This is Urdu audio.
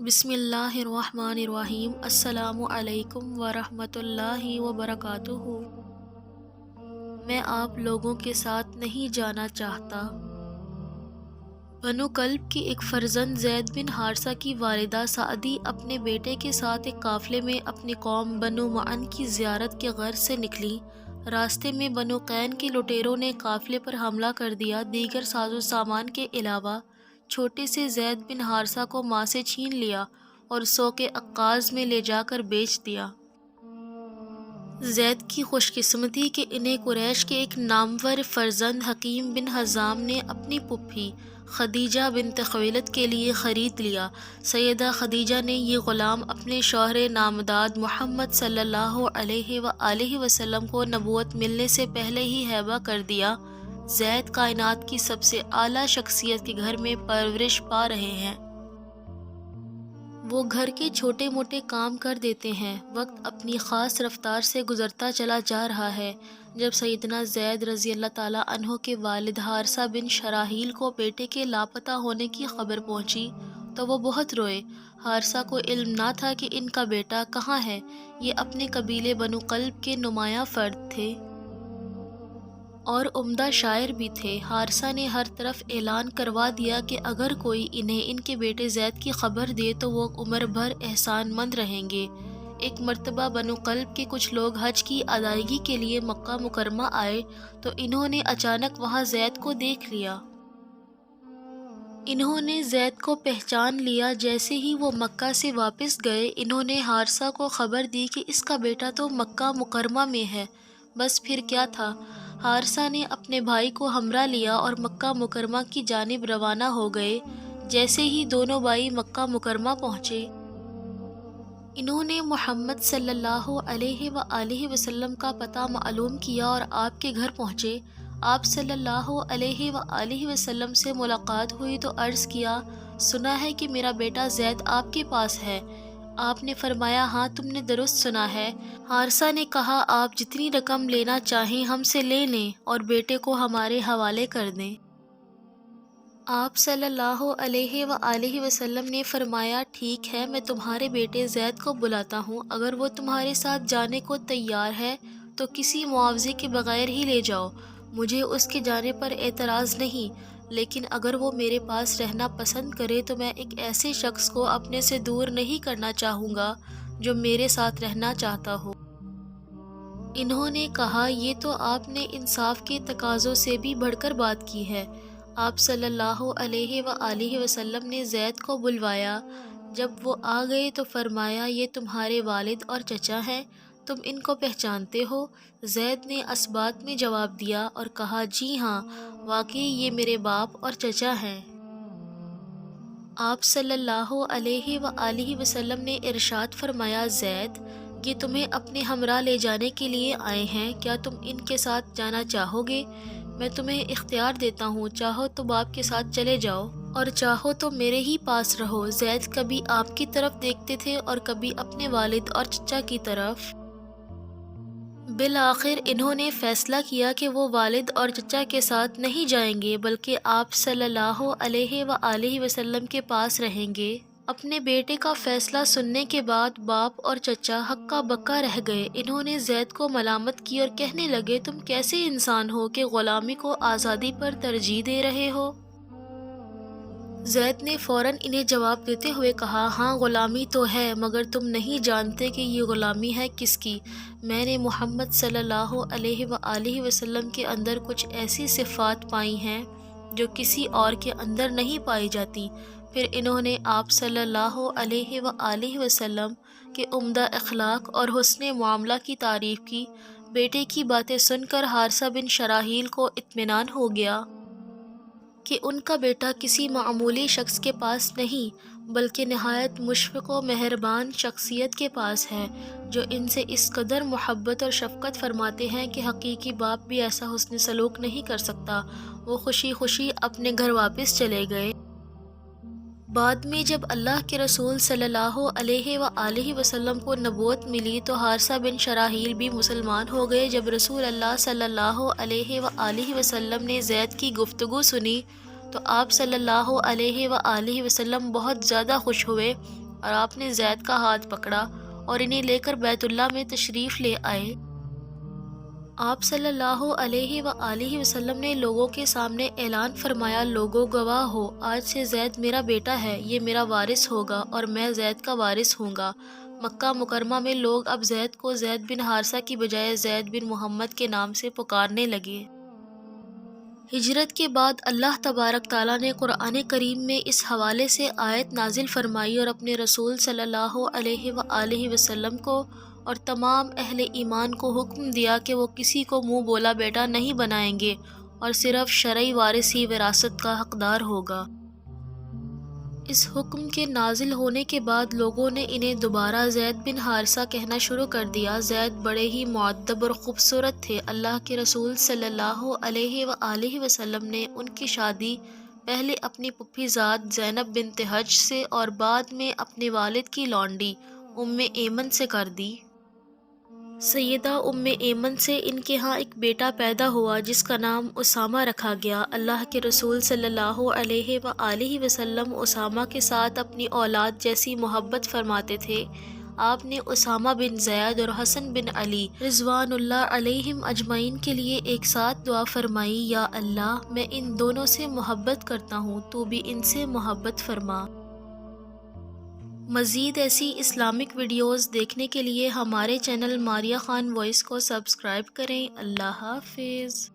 بسم اللہ الرحمن الرحیم۔ السلام علیکم ورحمۃ اللہ وبرکاتہ۔ میں آپ لوگوں کے ساتھ نہیں جانا چاہتا۔ بنو کلب کی ایک فرزند زید بن حارثہ کی والدہ سعدی اپنے بیٹے کے ساتھ ایک قافلے میں اپنی قوم بنو معن کی زیارت کے غرض سے نکلی۔ راستے میں بنو قین کے لٹیروں نے قافلے پر حملہ کر دیا۔ دیگر ساز و سامان کے علاوہ چھوٹے سے زید بن حارثہ کو ماں سے چھین لیا اور سوق عکاظ میں لے جا کر بیچ دیا۔ زید کی خوش قسمتی کہ انہیں قریش کے ایک نامور فرزند حکیم بن حزام نے اپنی پھپھی خدیجہ بنت خویلد کے لیے خرید لیا۔ سیدہ خدیجہ نے یہ غلام اپنے شوہر نامداد محمد صلی اللہ علیہ وآلہ وسلم کو نبوت ملنے سے پہلے ہی ہیبہ کر دیا۔ زید کائنات کی سب سے اعلیٰ شخصیت کے گھر میں پرورش پا رہے ہیں۔ وہ گھر کے چھوٹے موٹے کام کر دیتے ہیں۔ وقت اپنی خاص رفتار سے گزرتا چلا جا رہا ہے۔ جب سیدنا زید رضی اللہ تعالیٰ عنہ کے والد حارثہ بن شراحیل کو بیٹے کے لاپتہ ہونے کی خبر پہنچی تو وہ بہت روئے۔ حارثہ کو علم نہ تھا کہ ان کا بیٹا کہاں ہے۔ یہ اپنے قبیلے بنو کلب کے نمایاں فرد تھے اور عمدہ شاعر بھی تھے۔ حارثہ نے ہر طرف اعلان کروا دیا کہ اگر کوئی انہیں ان کے بیٹے زید کی خبر دے تو وہ عمر بھر احسان مند رہیں گے۔ ایک مرتبہ بنو کلب کے کچھ لوگ حج کی ادائیگی کے لیے مکہ مکرمہ آئے تو انہوں نے اچانک وہاں زید کو دیکھ لیا۔ انہوں نے زید کو پہچان لیا۔ جیسے ہی وہ مکہ سے واپس گئے انہوں نے حارثہ کو خبر دی کہ اس کا بیٹا تو مکہ مکرمہ میں ہے۔ بس پھر کیا تھا، حارثہ نے اپنے بھائی کو ہمراہ لیا اور مکہ مکرمہ کی جانب روانہ ہو گئے۔ جیسے ہی دونوں بھائی مکہ مکرمہ پہنچے انہوں نے محمد صلی اللہ علیہ وآلہ وسلم کا پتہ معلوم کیا اور آپ کے گھر پہنچے۔ آپ صلی اللہ علیہ وآلہ وسلم سے ملاقات ہوئی تو عرض کیا، سنا ہے کہ میرا بیٹا زید آپ کے پاس ہے۔ آپ نے فرمایا، ہاں تم نے درست سنا ہے۔ حارثہ نے کہا، آپ جتنی رقم لینا چاہیں ہم سے لے لیں اور بیٹے کو ہمارے حوالے کر دیں۔ آپ صلی اللہ علیہ وآلہ وسلم نے فرمایا، ٹھیک ہے، میں تمہارے بیٹے زید کو بلاتا ہوں۔ اگر وہ تمہارے ساتھ جانے کو تیار ہے تو کسی معاوضے کے بغیر ہی لے جاؤ، مجھے اس کے جانے پر اعتراض نہیں، لیکن اگر وہ میرے پاس رہنا پسند کرے تو میں ایک ایسے شخص کو اپنے سے دور نہیں کرنا چاہوں گا جو میرے ساتھ رہنا چاہتا ہو۔ انہوں نے کہا، یہ تو آپ نے انصاف کے تقاضوں سے بھی بڑھ کر بات کی ہے۔ آپ صلی اللہ علیہ وآلہ وسلم نے زید کو بلوایا۔ جب وہ آ گئے تو فرمایا، یہ تمہارے والد اور چچا ہیں، تم ان کو پہچانتے ہو؟ زید نے اثبات میں جواب دیا اور کہا، جی ہاں، واقعی یہ میرے باپ اور چچا ہیں۔ آپ صلی اللہ علیہ وآلہ وسلم نے ارشاد فرمایا، زید، یہ تمہیں اپنے ہمراہ لے جانے کے لیے آئے ہیں، کیا تم ان کے ساتھ جانا چاہو گے؟ میں تمہیں اختیار دیتا ہوں، چاہو تو باپ کے ساتھ چلے جاؤ اور چاہو تو میرے ہی پاس رہو۔ زید کبھی آپ کی طرف دیکھتے تھے اور کبھی اپنے والد اور چچا کی طرف۔ بالآخر انہوں نے فیصلہ کیا کہ وہ والد اور چچا کے ساتھ نہیں جائیں گے بلکہ آپ صلی اللہ علیہ وآلہ وسلم کے پاس رہیں گے۔ اپنے بیٹے کا فیصلہ سننے کے بعد باپ اور چچا ہکا بکا رہ گئے۔ انہوں نے زید کو ملامت کی اور کہنے لگے، تم کیسے انسان ہو کہ غلامی کو آزادی پر ترجیح دے رہے ہو؟ زید نے فوراً انہیں جواب دیتے ہوئے کہا، ہاں غلامی تو ہے، مگر تم نہیں جانتے کہ یہ غلامی ہے کس کی۔ میں نے محمد صلی اللہ علیہ وآلہ وسلم کے اندر کچھ ایسی صفات پائی ہیں جو کسی اور کے اندر نہیں پائی جاتی۔ پھر انہوں نے آپ صلی اللہ علیہ وآلہ وسلم کے عمدہ اخلاق اور حسن معاملہ کی تعریف کی۔ بیٹے کی باتیں سن کر حارثہ بن شراحیل کو اطمینان ہو گیا کہ ان کا بیٹا کسی معمولی شخص کے پاس نہیں بلکہ نہایت مشفق و مہربان شخصیت کے پاس ہے، جو ان سے اس قدر محبت اور شفقت فرماتے ہیں کہ حقیقی باپ بھی ایسا حسن سلوک نہیں کر سکتا۔ وہ خوشی خوشی اپنے گھر واپس چلے گئے۔ بعد میں جب اللہ کے رسول صلی اللہ علیہ وآلہ وسلم کو نبوت ملی تو حارثہ بن شراحیل بھی مسلمان ہو گئے۔ جب رسول اللہ صلی اللہ علیہ وآلہ وسلم نے زید کی گفتگو سنی تو آپ صلی اللہ علیہ وآلہ وسلم بہت زیادہ خوش ہوئے۔ اور آپ نے زید کا ہاتھ پکڑا اور انہیں لے کر بیت اللہ میں تشریف لے آئے۔ آپ صلی اللہ علیہ وآلہ وسلم نے لوگوں کے سامنے اعلان فرمایا، لوگوں گواہ ہو، آج سے زید میرا بیٹا ہے، یہ میرا وارث ہوگا اور میں زید کا وارث ہوں گا۔ مکہ مکرمہ میں لوگ اب زید کو زید بن حارثہ کی بجائے زید بن محمد کے نام سے پکارنے لگے۔ ہجرت کے بعد اللہ تبارک تعالیٰ نے قرآن کریم میں اس حوالے سے آیت نازل فرمائی اور اپنے رسول صلی اللہ علیہ وآلہ وسلم کو اور تمام اہل ایمان کو حکم دیا کہ وہ کسی کو منہ بولا بیٹا نہیں بنائیں گے اور صرف شرعی وارث ہی وراثت کا حقدار ہوگا۔ اس حکم کے نازل ہونے کے بعد لوگوں نے انہیں دوبارہ زید بن حارثہ کہنا شروع کر دیا۔ زید بڑے ہی مؤدب اور خوبصورت تھے۔ اللہ کے رسول صلی اللہ علیہ وآلہ وسلم نے ان کی شادی پہلے اپنی پھوپھی زاد زینب بنت جحش سے اور بعد میں اپنے والد کی لونڈی ام ایمن سے کر دی۔ سیدہ ام ایمن سے ان کے ہاں ایک بیٹا پیدا ہوا جس کا نام اسامہ رکھا گیا۔ اللہ کے رسول صلی اللہ علیہ وآلہ وسلم اسامہ کے ساتھ اپنی اولاد جیسی محبت فرماتے تھے۔ آپ نے اسامہ بن زید اور حسن بن علی رضوان اللہ علیہم اجمعین کے لیے ایک ساتھ دعا فرمائی، یا اللہ میں ان دونوں سے محبت کرتا ہوں، تو بھی ان سے محبت فرما۔ مزید ایسی اسلامک ویڈیوز دیکھنے کے لیے ہمارے چینل ماریہ خان وائس کو سبسکرائب کریں۔ اللہ حافظ۔